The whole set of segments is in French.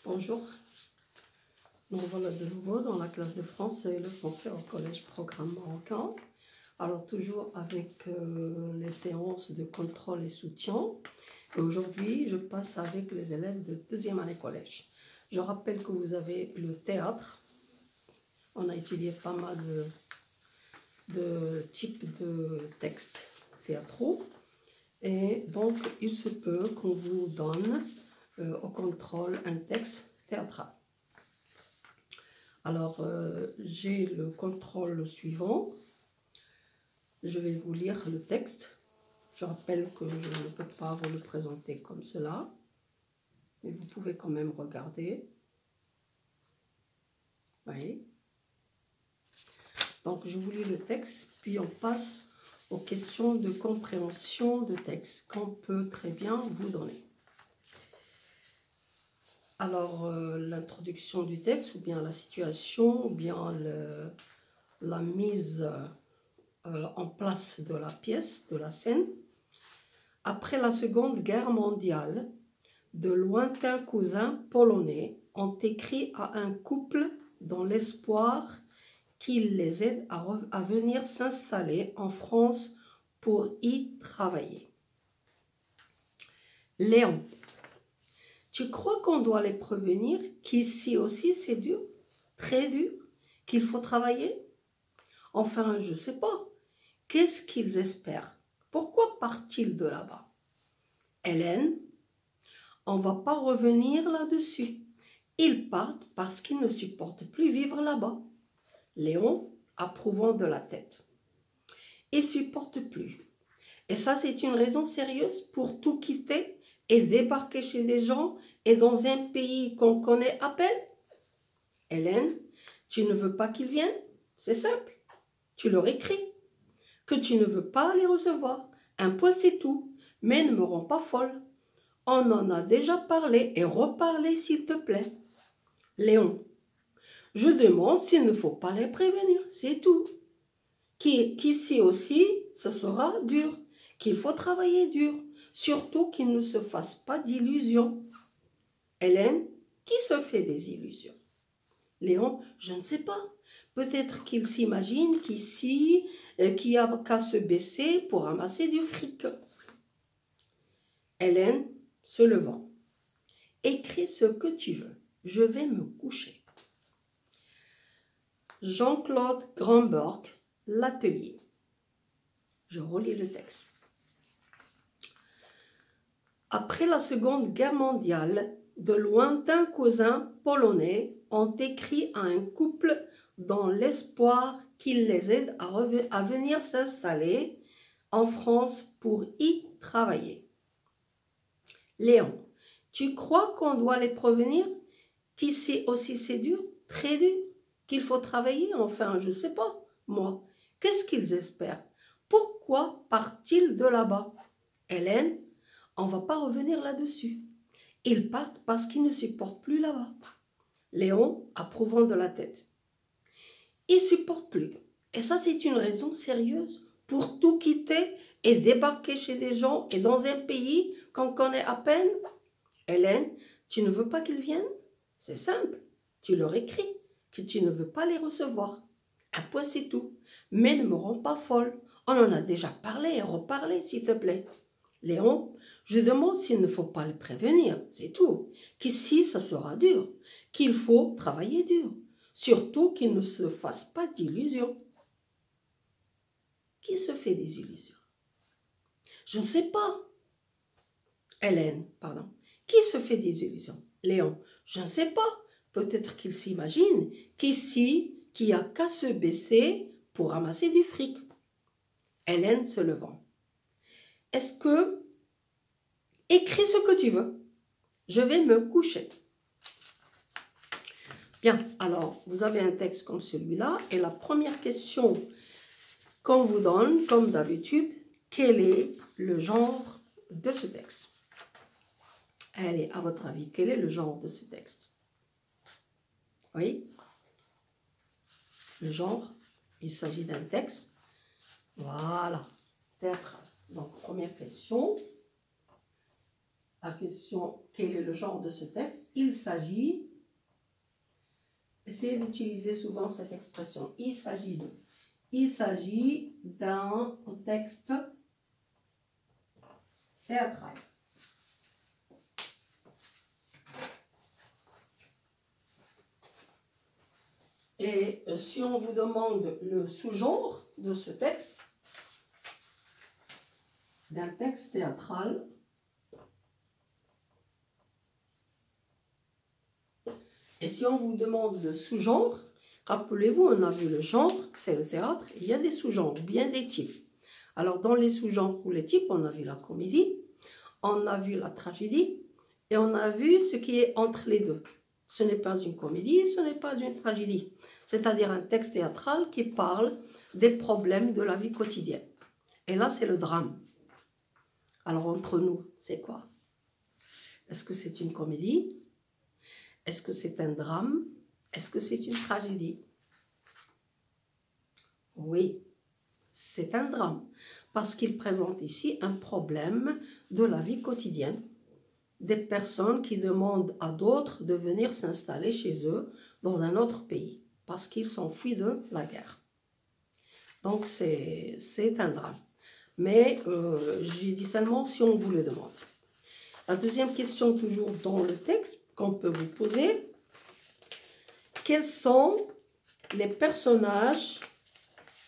Bonjour, nous voilà de nouveau dans la classe de français, le français au collège programme marocain. Alors toujours avec les séances de contrôle et soutien. Et aujourd'hui, je passe avec les élèves de deuxième année collège. Je rappelle que vous avez le théâtre. On a étudié pas mal de types de textes théâtraux. Et donc, il se peut qu'on vous donne au contrôle un texte théâtral. Alors, j'ai le contrôle suivant. Je vais vous lire le texte. Je rappelle que je ne peux pas vous le présenter comme cela, mais vous pouvez quand même regarder. Oui. Donc, je vous lis le texte, puis on passe aux questions de compréhension de texte qu'on peut très bien vous donner. Alors, l'introduction du texte, ou bien la situation, ou bien la mise en place de la pièce, de la scène. Après la Seconde Guerre mondiale, de lointains cousins polonais ont écrit à un couple dans l'espoir qu'il les aide à venir s'installer en France pour y travailler. Léon, tu crois qu'on doit les prévenir qu'ici aussi c'est dur, très dur, qu'il faut travailler? Enfin, je ne sais pas. Qu'est-ce qu'ils espèrent? Pourquoi partent-ils de là-bas? Hélène, on ne va pas revenir là-dessus. Ils partent parce qu'ils ne supportent plus vivre là-bas. Léon, approuvant de la tête. Ils ne supportent plus. Et ça, c'est une raison sérieuse pour tout quitter et débarquer chez des gens et dans un pays qu'on connaît à peine? Hélène, tu ne veux pas qu'ils viennent? C'est simple. Tu leur écris que tu ne veux pas les recevoir. Un point, c'est tout. Mais ne me rends pas folle. On en a déjà parlé et reparlé, s'il te plaît. Léon, je demande s'il ne faut pas les prévenir, c'est tout. Qu'ici aussi, ce sera dur, qu'il faut travailler dur, surtout qu'ils ne se fassent pas d'illusions. Hélène, qui se fait des illusions? Léon, je ne sais pas. Peut-être qu'il s'imagine qu'ici, qu'il n'y a qu'à se baisser pour ramasser du fric. Hélène, se levant. Écris ce que tu veux. Je vais me coucher. Jean-Claude Grandborg, l'atelier. Je relis le texte. Après la Seconde Guerre mondiale, de lointains cousins polonais ont écrit à un couple dans l'espoir qu'il les aide à venir s'installer en France pour y travailler. Léon, tu crois qu'on doit les prévenir qu'ici aussi c'est dur, très dur, qu'il faut travailler? Enfin, je ne sais pas, moi. Qu'est-ce qu'ils espèrent? Pourquoi partent-ils de là-bas? Hélène, on ne va pas revenir là-dessus. Ils partent parce qu'ils ne supportent plus là-bas. Léon, approuvant de la tête. Ils ne supportent plus. Et ça, c'est une raison sérieuse pour tout quitter et débarquer chez des gens et dans un pays qu'on connaît à peine? Hélène, tu ne veux pas qu'ils viennent? C'est simple. Tu leur écris que tu ne veux pas les recevoir. Un point, c'est tout. Mais ne me rends pas folle. On en a déjà parlé et reparlé, s'il te plaît. Léon, je demande s'il ne faut pas les prévenir, c'est tout. Qu'ici, ça sera dur. Qu'il faut travailler dur. Surtout qu'ils ne se fassent pas d'illusions. Qui se fait des illusions? Je ne sais pas. Hélène, pardon. Qui se fait des illusions? Léon, je ne sais pas. Peut-être qu'il s'imagine qu'ici, qu'il n'y a qu'à se baisser pour ramasser du fric. Hélène se levant. Est-ce que... Écris ce que tu veux. Je vais me coucher. Bien, alors, vous avez un texte comme celui-là. Et la première question qu'on vous donne, comme d'habitude, quel est le genre de ce texte? Allez, à votre avis, quel est le genre de ce texte? Oui? Le genre, il s'agit d'un texte. Voilà, théâtral. Donc, première question. la question, quel est le genre de ce texte? Il s'agit, essayez d'utiliser souvent cette expression, il s'agit de. Il s'agit d'un texte théâtral. Et si on vous demande le sous-genre de ce texte, d'un texte théâtral, et si on vous demande le sous-genre, rappelez-vous, on a vu le genre, c'est le théâtre, il y a des sous-genres, bien des types. Alors dans les sous-genres ou les types, on a vu la comédie, on a vu la tragédie, et on a vu ce qui est entre les deux. Ce n'est pas une comédie, ce n'est pas une tragédie. C'est-à-dire un texte théâtral qui parle des problèmes de la vie quotidienne. Et là, c'est le drame. Alors, entre nous, c'est quoi? Est-ce que c'est une comédie? Est-ce que c'est un drame? Est-ce que c'est une tragédie? Oui, c'est un drame. Parce qu'il présente ici un problème de la vie quotidienne. Des personnes qui demandent à d'autres de venir s'installer chez eux dans un autre pays parce qu'ils s'enfuient de la guerre. Donc c'est un drame. Mais j'ai dit seulement si on vous le demande. La deuxième question toujours dans le texte qu'on peut vous poser. Quels sont les personnages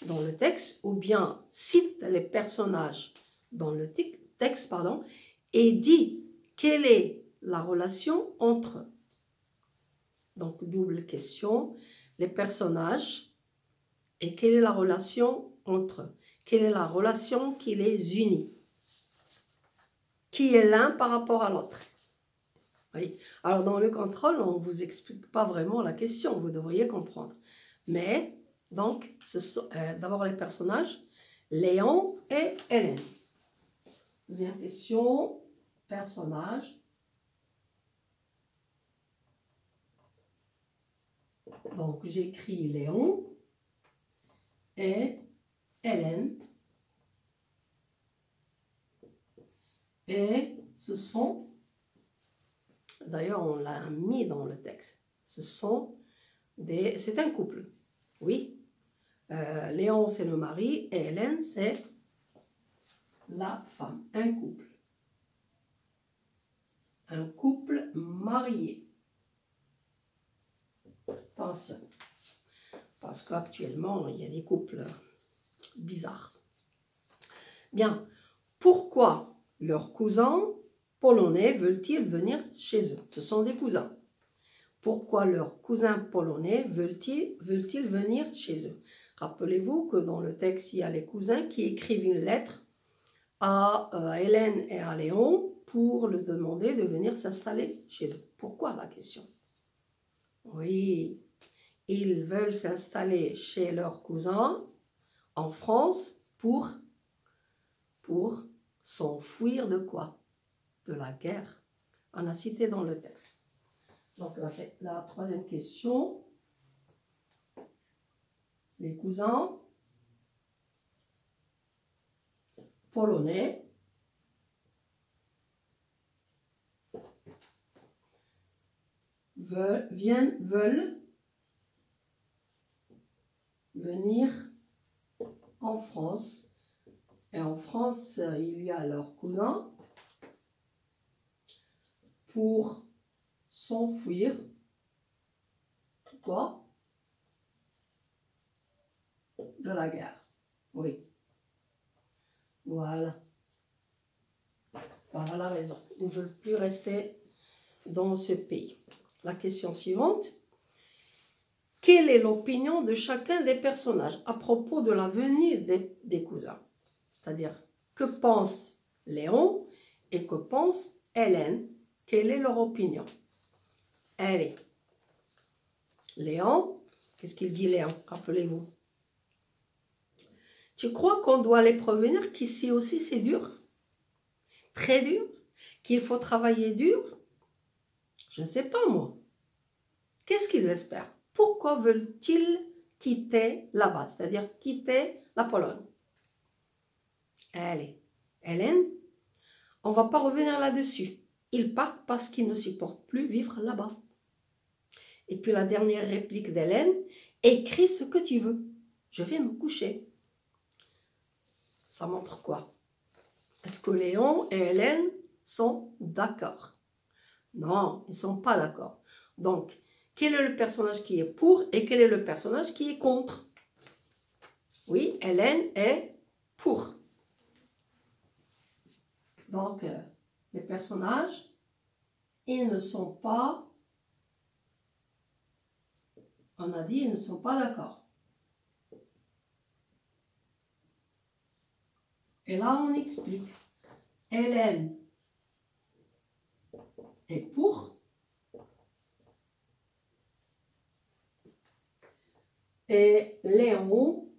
dans le texte ou bien cite les personnages dans le texte et dit quelle est la relation entre eux? Donc, double question. Les personnages et quelle est la relation entre eux? Quelle est la relation qui les unit? Qui est l'un par rapport à l'autre? Oui. Alors, dans le contrôle, on ne vous explique pas vraiment la question. Vous devriez comprendre. Mais, donc, d'abord les personnages, Léon et Hélène. Deuxième question. Personnage. Donc, j'écris Léon et Hélène. Et ce sont, d'ailleurs, on l'a mis dans le texte, c'est un couple, oui. Léon, c'est le mari et Hélène, c'est la femme, un couple. Un couple marié. Attention, parce qu'actuellement, il y a des couples bizarres. Bien, pourquoi leurs cousins polonais veulent-ils venir chez eux? Ce sont des cousins. Pourquoi leurs cousins polonais veulent-ils venir chez eux? Rappelez-vous que dans le texte, il y a les cousins qui écrivent une lettre à Hélène et à Léon pour leur demander de venir s'installer chez eux. Pourquoi la question? Oui, ils veulent s'installer chez leurs cousins en France pour s'enfuir de quoi? De la guerre. On a cité dans le texte. Donc la troisième question. Les cousins polonais veulent venir en France. Et en France, il y a leurs cousins pour s'enfuir. Quoi? De la guerre. Oui. Voilà. Voilà la raison. Ils ne veulent plus rester dans ce pays. La question suivante. Quelle est l'opinion de chacun des personnages à propos de la venue des cousins? C'est-à-dire, que pense Léon et que pense Hélène? Quelle est leur opinion? Allez. Léon, qu'est-ce qu'il dit Léon? Rappelez-vous. Tu crois qu'on doit les prévenir qu'ici aussi c'est dur? Très dur? Qu'il faut travailler dur? Je ne sais pas moi. Qu'est-ce qu'ils espèrent? Pourquoi veulent-ils quitter là-bas? C'est-à-dire quitter la Pologne? Allez, Hélène, on ne va pas revenir là-dessus. ils partent parce qu'ils ne supportent plus vivre là-bas. Et puis la dernière réplique d'Hélène, écris ce que tu veux, je vais me coucher. Ça montre quoi? Est-ce que Léon et Hélène sont d'accord? Non, ils ne sont pas d'accord. Donc, quel est le personnage qui est pour et quel est le personnage qui est contre? Oui, Hélène est pour. Donc, les personnages, ils ne sont pas, on a dit, ils ne sont pas d'accord. Et là, on explique. Hélène est pour et Léon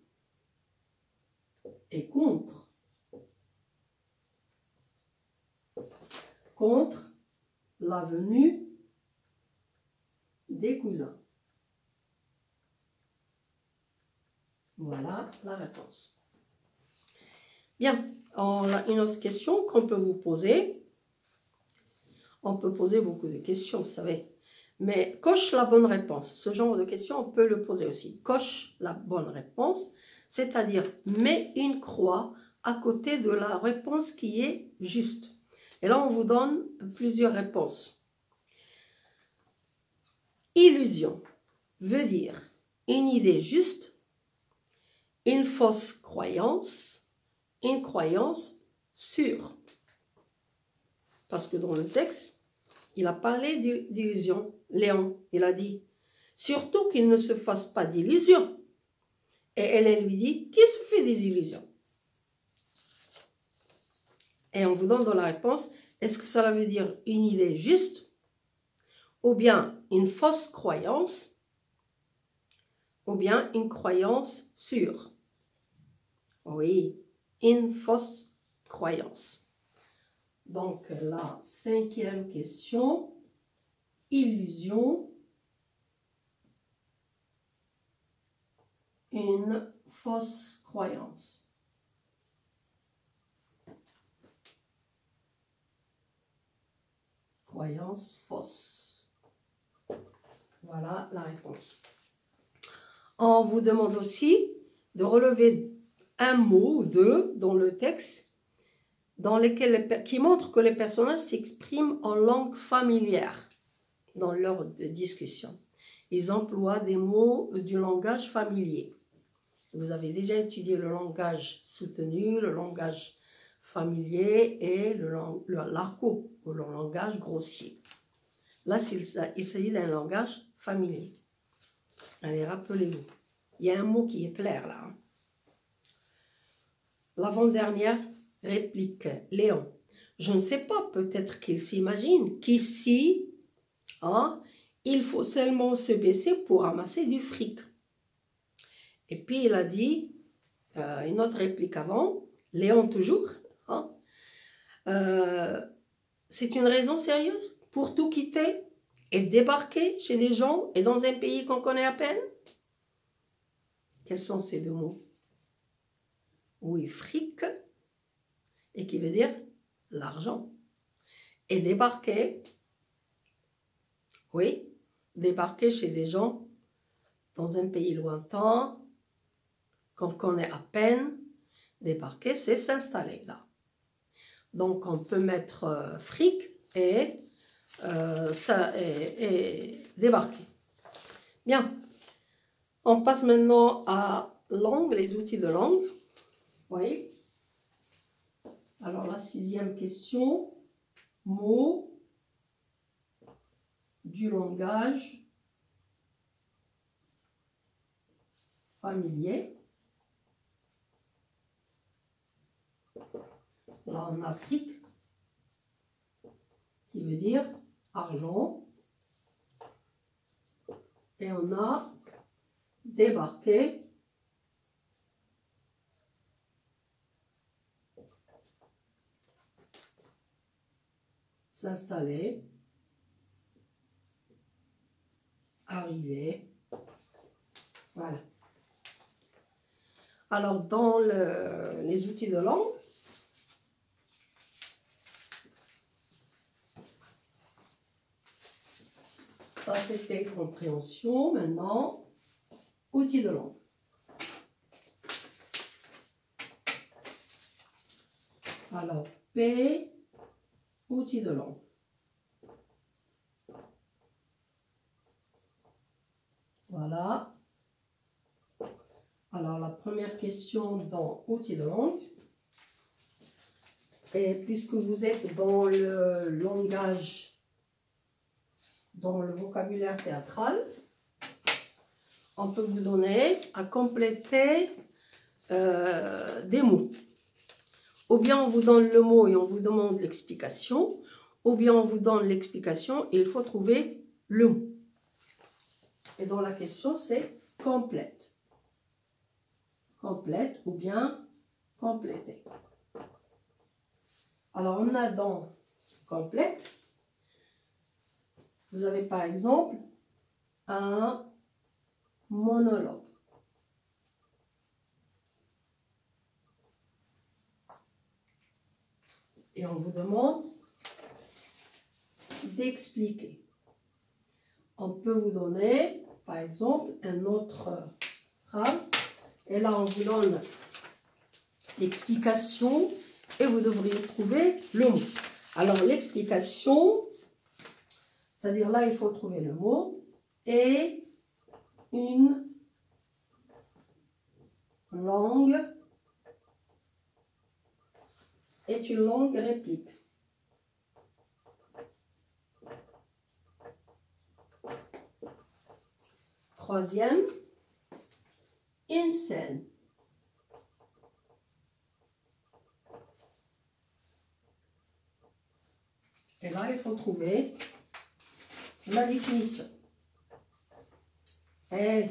est contre. Contre la venue des cousins. Voilà la réponse. Bien, on a une autre question qu'on peut vous poser. On peut poser beaucoup de questions, vous savez. Mais coche la bonne réponse. Ce genre de questions, on peut le poser aussi. Coche la bonne réponse, c'est-à-dire mets une croix à côté de la réponse qui est juste. Et là, on vous donne plusieurs réponses. Illusion veut dire une idée juste, une fausse croyance, une croyance sûre. Parce que dans le texte, il a parlé d'illusion. Léon, il a dit, surtout qu'il ne se fasse pas d'illusion. Et Hélène lui dit, qui se fait des illusions? Et on vous donne dans la réponse, est-ce que cela veut dire une idée juste, ou bien une fausse croyance, ou bien une croyance sûre? Oui, une fausse croyance. Donc la 5e question, illusion, une fausse croyance. Croyance fausse. Voilà la réponse. On vous demande aussi de relever un mot ou deux dans le texte qui montre que les personnages s'expriment en langue familière dans leur discussion. Ils emploient des mots du langage familier. Vous avez déjà étudié le langage soutenu, le langage familier et l'argot, ou le langage grossier. Là, il s'agit d'un langage familier. Allez, rappelez-vous. Il y a un mot qui est clair là. L'avant-dernière réplique, Léon. Je ne sais pas, peut-être qu'il s'imagine qu'ici, il faut seulement se baisser pour ramasser du fric. Et puis il a dit, une autre réplique avant, Léon toujours, c'est une raison sérieuse pour tout quitter et débarquer chez des gens et dans un pays qu'on connaît à peine? Quels sont ces deux mots? Oui, fric, et qui veut dire l'argent. Et débarquer, oui, débarquer chez des gens dans un pays lointain, qu'on connaît à peine. Débarquer, c'est s'installer là. Donc on peut mettre fric et débarquer. Bien, on passe maintenant à langue, les outils de langue. Oui. Alors la 6e question, mots du langage familier. Là, en Afrique, qui veut dire argent. Et on a débarqué, s'installer, arriver. Voilà. Alors, dans les outils de langue, Ça, c'était compréhension. Maintenant, outils de langue. Alors, P, outils de langue. Voilà. Alors, la première question dans outils de langue. Et puisque vous êtes dans le langage, dans le vocabulaire théâtral, on peut vous donner à compléter des mots. Ou bien on vous donne le mot et on vous demande l'explication, ou bien on vous donne l'explication et il faut trouver le mot. Et dans la question, c'est complète. Complète ou bien compléter. Alors, on a dans complète, vous avez par exemple un monologue. Et on vous demande d'expliquer. On peut vous donner, par exemple, une autre phrase. Et là, on vous donne l'explication et vous devriez trouver le mot. Alors, l'explication, c'est-à-dire là, il faut trouver le mot et une langue est une langue réplique. Troisième, une scène. Et là, il faut trouver la définition. Et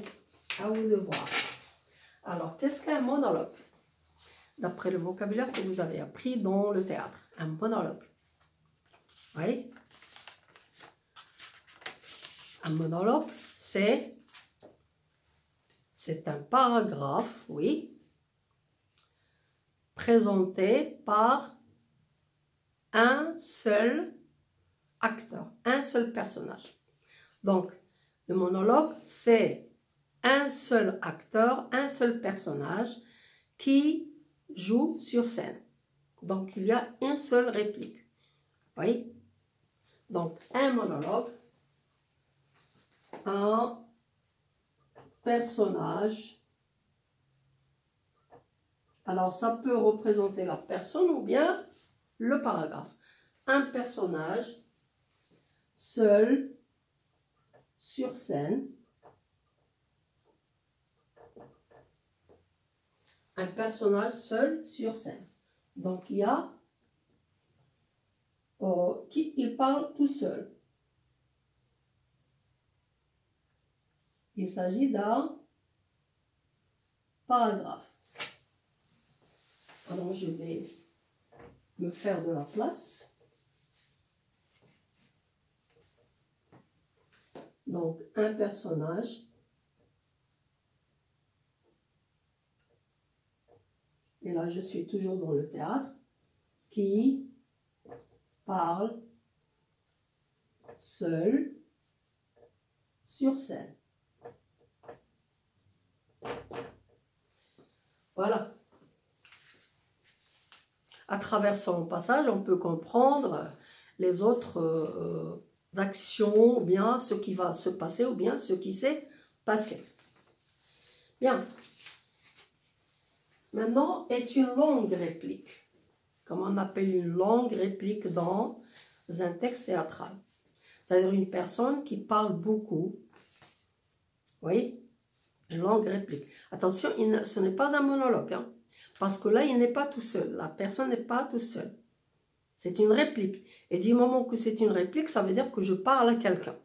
à vous de voir. Alors, qu'est-ce qu'un monologue? D'après le vocabulaire que vous avez appris dans le théâtre. Un monologue. Oui. Un monologue, c'est un paragraphe, oui, présenté par un seul acteur, un seul personnage. Donc, le monologue, c'est un seul acteur, un seul personnage qui joue sur scène. Donc, il y a une seule réplique. Oui. Donc, un monologue, un personnage. Alors, ça peut représenter la personne ou bien le paragraphe. Un personnage seul sur scène. Un personnage seul sur scène. Donc, il y a il parle tout seul. Il s'agit d'un paragraphe. Alors, je vais me faire de la place. Donc, un personnage. Et là, je suis toujours dans le théâtre. Qui parle seul sur scène. Voilà. À travers son passage, on peut comprendre les autres actions, ou bien ce qui va se passer, ou bien ce qui s'est passé. Bien. Maintenant, est une longue réplique. Comme on appelle une longue réplique dans un texte théâtral. C'est-à-dire une personne qui parle beaucoup. Oui, une longue réplique. Attention, ce n'est pas un monologue, hein, parce que là, il n'est pas tout seul. La personne n'est pas tout seul. C'est une réplique. Et du moment que c'est une réplique, ça veut dire que je parle à quelqu'un.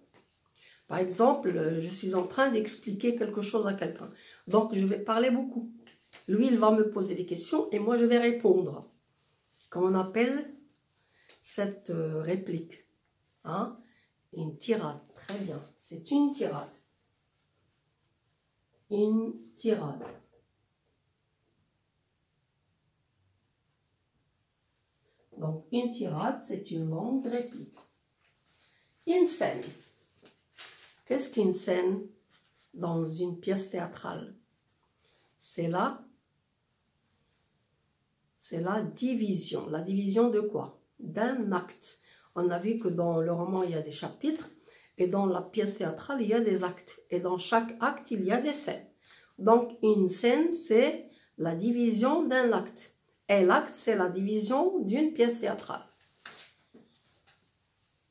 Par exemple, je suis en train d'expliquer quelque chose à quelqu'un. Donc, je vais parler beaucoup. Lui, il va me poser des questions et moi, je vais répondre. Comment on appelle cette réplique, hein? Une tirade. Très bien. C'est une tirade. Une tirade. Donc, une tirade, c'est une longue réplique. Une scène. Qu'est-ce qu'une scène dans une pièce théâtrale? C'est la division. La division de quoi? D'un acte. On a vu que dans le roman, il y a des chapitres, et dans la pièce théâtrale, il y a des actes. Et dans chaque acte, il y a des scènes. Donc, une scène, c'est la division d'un acte. Et l'acte, c'est la division d'une pièce théâtrale.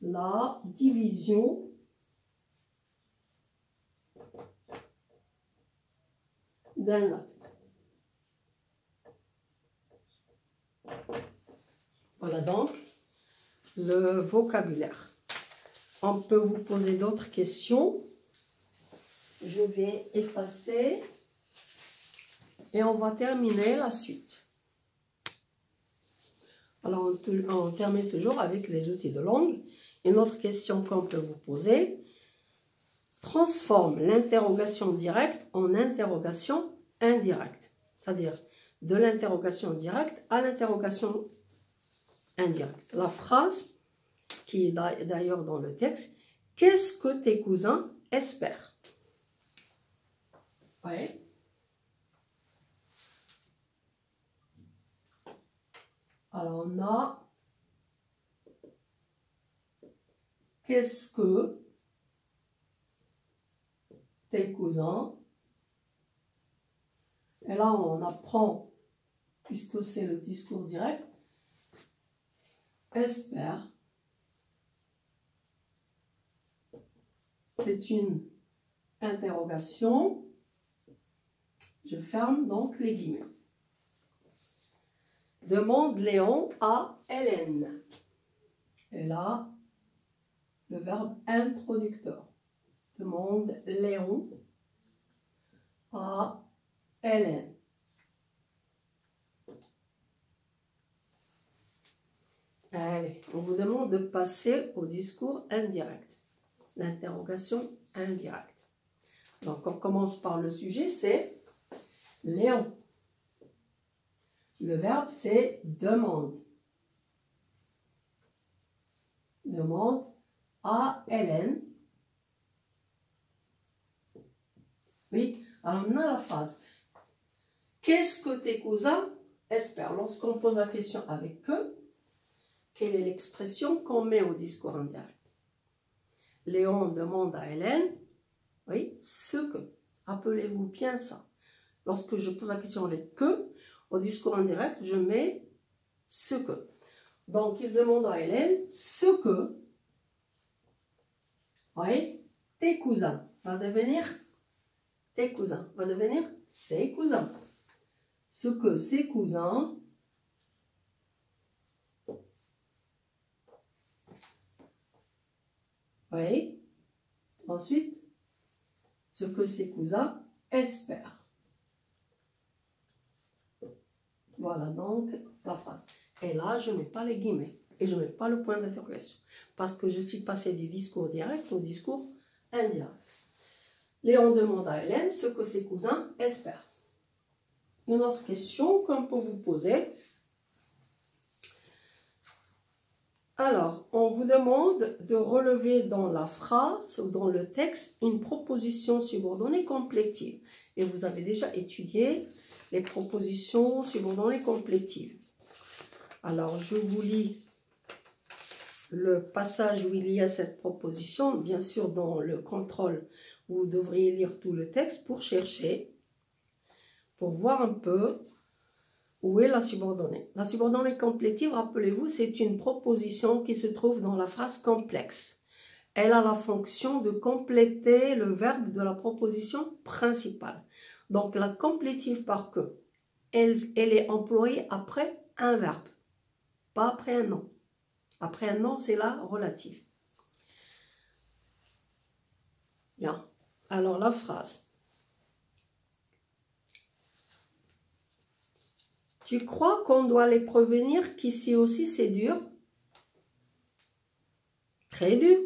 La division d'un acte. Voilà donc le vocabulaire. On peut vous poser d'autres questions. Je vais effacer et on va terminer la suite. Alors, on termine toujours avec les outils de langue. Une autre question qu'on peut vous poser. Transforme l'interrogation directe en interrogation indirecte. C'est-à-dire de l'interrogation directe à l'interrogation indirecte. La phrase, qui est d'ailleurs dans le texte, « Qu'est-ce que tes cousins espèrent ?» Ouais. Alors, on a « Qu'est-ce que tes cousins ?» Et là, on apprend, puisque c'est le discours direct, espère. C'est une interrogation. Je ferme donc les guillemets. Demande Léon à Hélène. Et là, le verbe introducteur. Demande Léon à Hélène. Allez, on vous demande de passer au discours indirect. L'interrogation indirecte. Donc, on commence par le sujet, c'est Léon. Le verbe, c'est demande. Demande à Hélène. Oui, alors maintenant la phrase. Qu'est-ce que tes cousins espèrent? Lorsqu'on pose la question avec que, quelle est l'expression qu'on met au discours indirect? Léon demande à Hélène, oui, ce que. Rappelez-vous bien ça. Lorsque je pose la question avec que, au discours indirect, je mets ce que. Donc, il demande à Hélène ce que, oui, tes cousins va devenir tes cousins, va devenir ses cousins. Ce que ses cousins oui. Ensuite, ce que ses cousins espèrent. Voilà donc la phrase. Et là, je ne mets pas les guillemets et je ne mets pas le point d'interrogation parce que je suis passé du discours direct au discours indirect. Léon demande à Hélène ce que ses cousins espèrent. Une autre question qu'on peut vous poser. Alors, on vous demande de relever dans la phrase ou dans le texte une proposition subordonnée complétive. Et vous avez déjà étudié les propositions subordonnées complétives. Alors, je vous lis le passage où il y a cette proposition. Bien sûr, dans le contrôle, vous devriez lire tout le texte pour chercher, pour voir un peu où est la subordonnée. La subordonnée complétive, rappelez-vous, c'est une proposition qui se trouve dans la phrase complexe. Elle a la fonction de compléter le verbe de la proposition principale. Donc, la complétive par que, elle est employée après un verbe, pas après un nom. Après un nom, c'est la relative. Bien. Alors, la phrase. Tu crois qu'on doit les prévenir qu'ici aussi c'est dur? Très dur.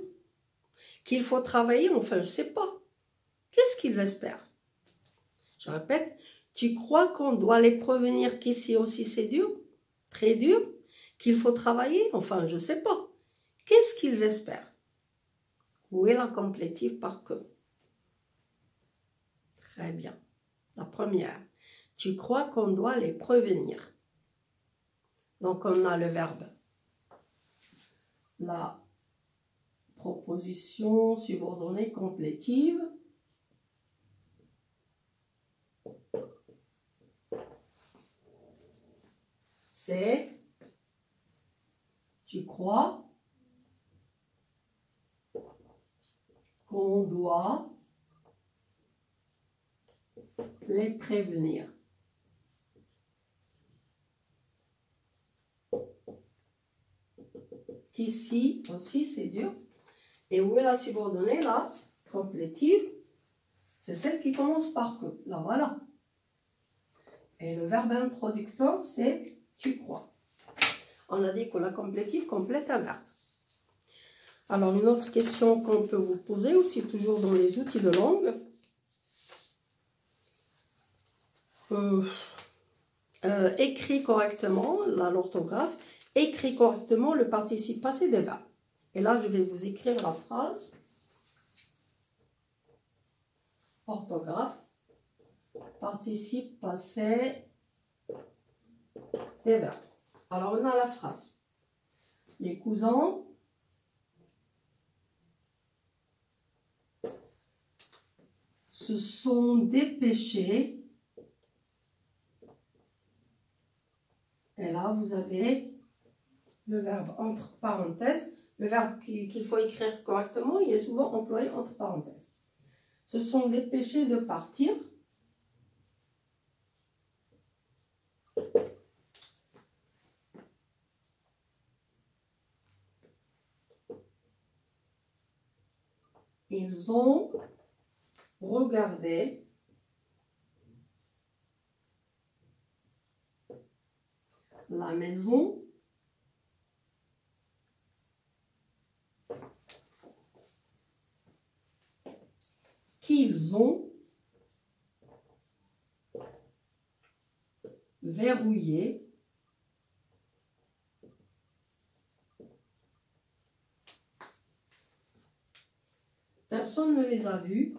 Qu'il faut travailler, enfin, je ne sais pas. Qu'est-ce qu'ils espèrent? Je répète, tu crois qu'on doit les prévenir qu'ici aussi c'est dur? Très dur. Qu'il faut travailler, enfin, je ne sais pas. Qu'est-ce qu'ils espèrent? Où est la complétive par que? Très bien. La première. Tu crois qu'on doit les prévenir. Donc, on a le verbe. La proposition subordonnée complétive. C'est tu crois qu'on doit les prévenir. Qu'ici aussi c'est dur. Et où est la subordonnée là? Complétive. C'est celle qui commence par que. Là voilà. Et le verbe introducteur c'est tu crois. On a dit que la complétive complète un verbe. Alors, une autre question qu'on peut vous poser aussi, toujours dans les outils de langue. Écrit correctement, l'orthographe, écrit correctement le participe passé des verbes. Et là, je vais vous écrire la phrase. Orthographe, participe passé des verbes. Alors, on a la phrase. Les cousins se sont dépêchés. Et là, vous avez le verbe entre parenthèses. Le verbe qu'il faut écrire correctement, il est souvent employé entre parenthèses. Se sont dépêchés de partir. Ils ont regardé la maison qu'ils ont verrouillée personne ne les a vus.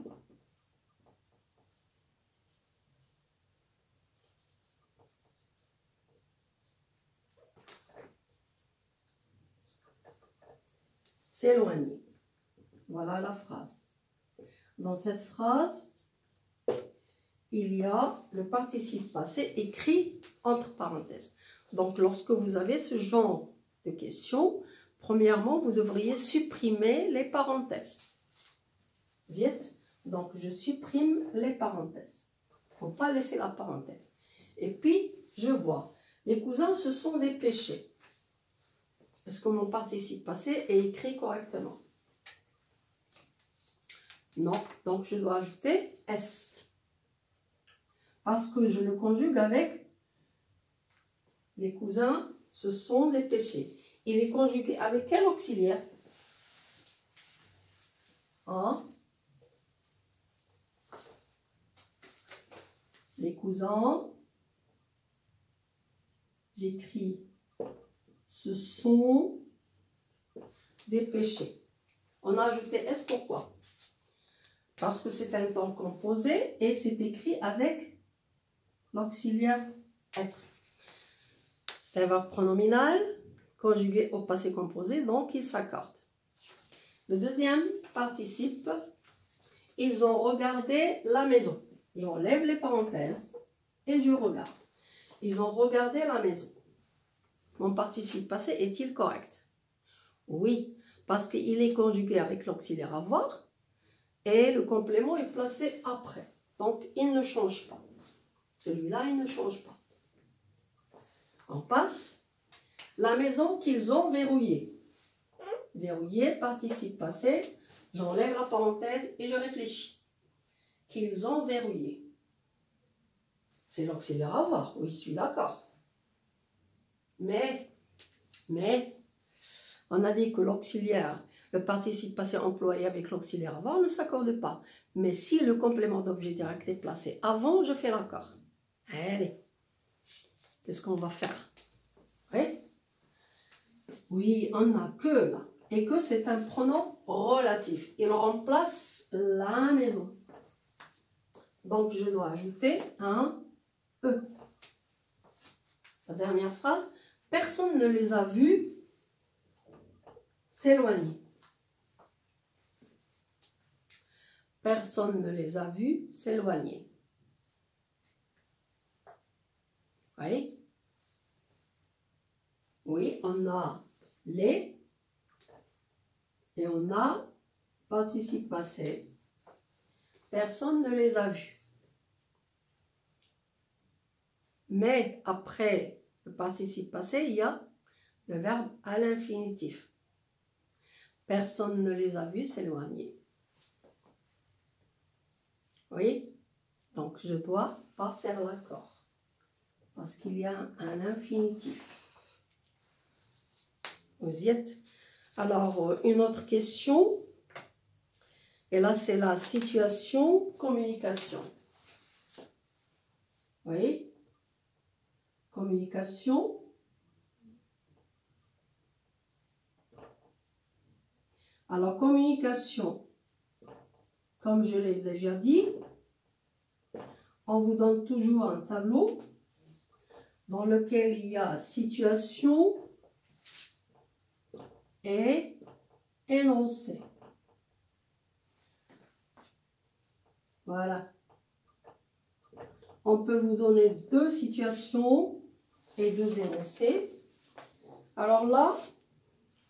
S'éloigner. Voilà la phrase. Dans cette phrase, il y a le participe passé écrit entre parenthèses. Donc, lorsque vous avez ce genre de questions, premièrement, vous devriez supprimer les parenthèses. Donc, je supprime les parenthèses. Il ne faut pas laisser la parenthèse. Et puis, je vois, les cousins se sont dépêchés. Est-ce que mon participe passé est écrit correctement? Non, donc je dois ajouter S. Parce que je le conjugue avec les cousins se sont dépêchés. Il est conjugué avec quel auxiliaire? Hein? Les cousins, j'écris se sont dépêchés. On a ajouté S pourquoi? Parce que c'est un temps composé et c'est écrit avec l'auxiliaire être. C'est un verbe pronominal conjugué au passé composé, donc il s'accorde. Le deuxième participe, ils ont regardé la maison. J'enlève les parenthèses et je regarde. Ils ont regardé la maison. Mon participe passé est-il correct? Oui, parce qu'il est conjugué avec l'auxiliaire avoir et le complément est placé après. Donc, il ne change pas. Celui-là, il ne change pas. On passe. La maison qu'ils ont verrouillée. Verrouillé, participe passé. J'enlève la parenthèse et je réfléchis. Qu'ils ont verrouillé. C'est l'auxiliaire avoir. Oui, je suis d'accord. Mais, on a dit que l'auxiliaire, le participe passé employé avec l'auxiliaire avoir ne s'accorde pas. Mais si le complément d'objet direct est placé avant, je fais l'accord. Allez, qu'est-ce qu'on va faire? Oui, on n'a que là. et que c'est un pronom relatif. Il remplace la maison. Donc, je dois ajouter un E. La dernière phrase, personne ne les a vus s'éloigner. Personne ne les a vus s'éloigner. Oui. Oui, on a les et on a participe passé. Personne ne les a vus. Mais après le participe passé, il y a le verbe à l'infinitif. Personne ne les a vus s'éloigner. Oui, donc je ne dois pas faire l'accord parce qu'il y a un infinitif. Vous y êtes? Alors, une autre question. Et là, c'est la situation communication. Oui. Communication. Alors, communication, comme je l'ai déjà dit, on vous donne toujours un tableau dans lequel il y a situation et énoncé. Voilà. On peut vous donner deux situations et deux énoncés. Alors là,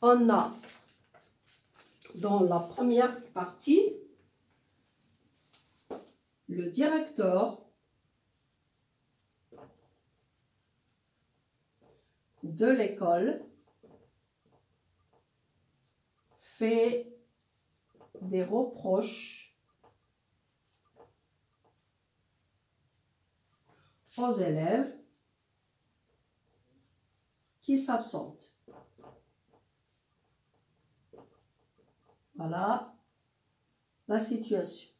on a dans la première partie le directeur de l'école fait des reproches aux élèves qui s'absentent. Voilà la situation.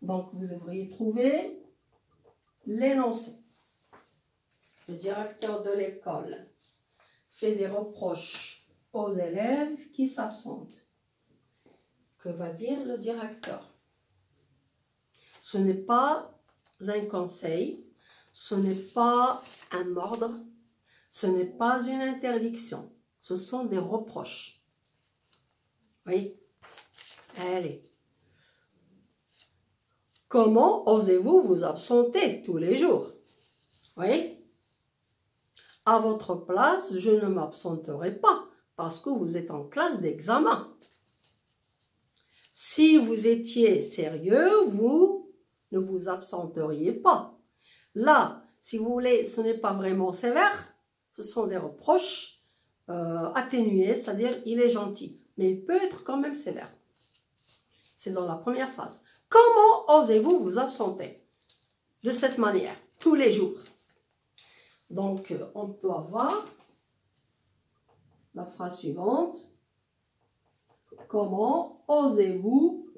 Donc, vous devriez trouver l'énoncé. Le directeur de l'école fait des reproches aux élèves qui s'absentent. Que va dire le directeur? Ce n'est pas un conseil, ce n'est pas un ordre, ce n'est pas une interdiction, ce sont des reproches. Oui, allez. Comment osez-vous vous absenter tous les jours? Oui. À votre place, je ne m'absenterai pas parce que vous êtes en classe d'examen. Si vous étiez sérieux, vous ne vous absenteriez pas. Là, si vous voulez, ce n'est pas vraiment sévère, ce sont des reproches atténués, c'est-à-dire il est gentil, mais il peut être quand même sévère. C'est dans la première phrase. Comment osez-vous vous absenter de cette manière, tous les jours? Donc, on peut avoir la phrase suivante. Comment osez-vous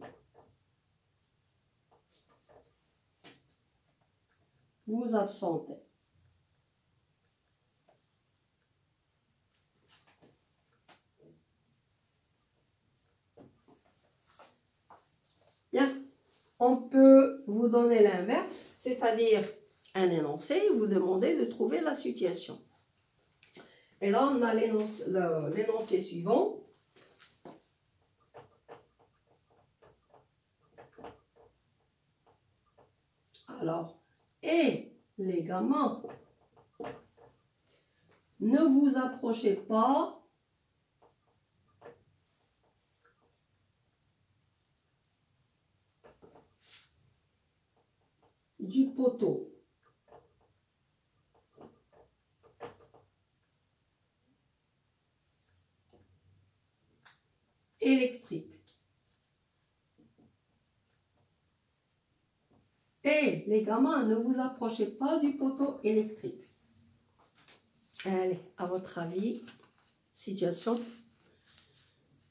vous absenter? Bien, on peut vous donner l'inverse, c'est-à-dire un énoncé et vous demander de trouver la situation. Et là, on a l'énoncé suivant. Alors, et les gamins, ne vous approchez pas du poteau. Électrique. Et les gamins, ne vous approchez pas du poteau électrique. Allez, à votre avis, situation.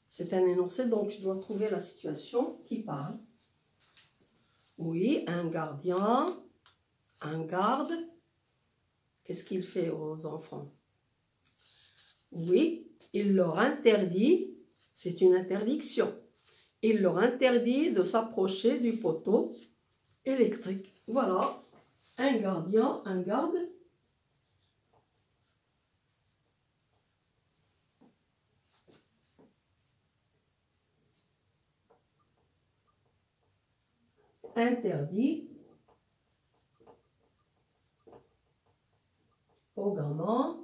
C'est un énoncé, donc je dois trouver la situation qui parle. Oui, un gardien, un garde. Qu'est-ce qu'il fait aux enfants? Oui, il leur interdit, c'est une interdiction, il leur interdit de s'approcher du poteau électrique. Voilà, un gardien, un garde. Interdit aux gamins,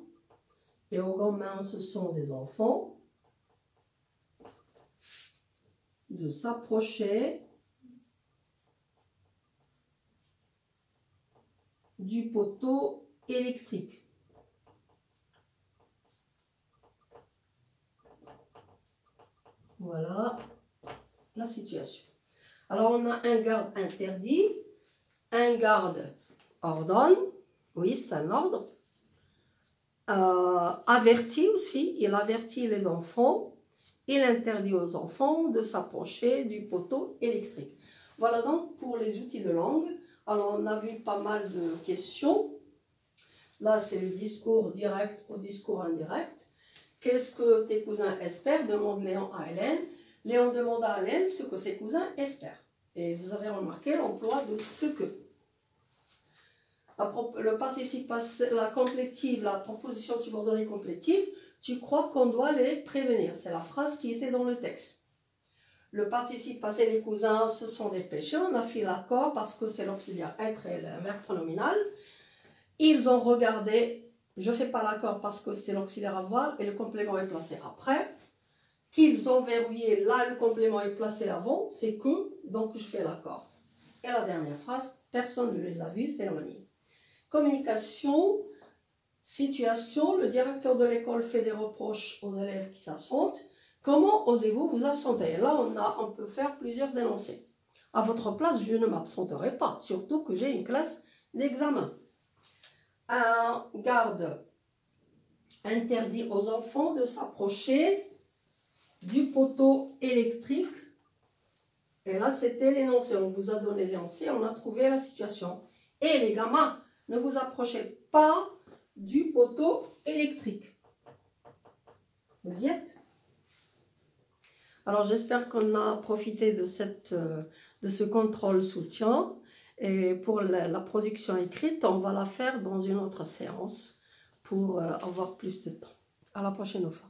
et aux gamins ce sont des enfants, de s'approcher du poteau électrique. Voilà la situation. Alors on a un garde interdit, un garde ordonne, oui c'est un ordre, avertit aussi, il avertit les enfants, il interdit aux enfants de s'approcher du poteau électrique. Voilà donc pour les outils de langue. Alors on a vu pas mal de questions. Là c'est le discours direct au discours indirect. Qu'est-ce que tes cousins espèrent? Demande Léon à Hélène. Léon demande à Hélène ce que ses cousins espèrent. Et vous avez remarqué l'emploi de ce que. Le participe passé, la complétive, la proposition subordonnée complétive, tu crois qu'on doit les prévenir. C'est la phrase qui était dans le texte. Le participe passé, les cousins, ce sont des péchés. On a fait l'accord parce que c'est l'auxiliaire être et le verbe pronominal. Ils ont regardé, je ne fais pas l'accord parce que c'est l'auxiliaire avoir et le complément est placé après. Qu'ils ont verrouillé, là le complément est placé avant, c'est que, donc je fais l'accord. Et la dernière phrase, personne ne les a vus, c'est anonyme. Communication, situation, le directeur de l'école fait des reproches aux élèves qui s'absentent. Comment osez-vous vous absenter? Là, on peut faire plusieurs énoncés. À votre place, je ne m'absenterai pas, surtout que j'ai une classe d'examen. Un garde interdit aux enfants de s'approcher du poteau électrique. Et là, c'était l'énoncé. On vous a donné l'énoncé, on a trouvé la situation. Et les gamins, ne vous approchez pas du poteau électrique. Vous y êtes? Alors, j'espère qu'on a profité de ce contrôle soutien. Et pour la production écrite, on va la faire dans une autre séance pour avoir plus de temps. À la prochaine fois.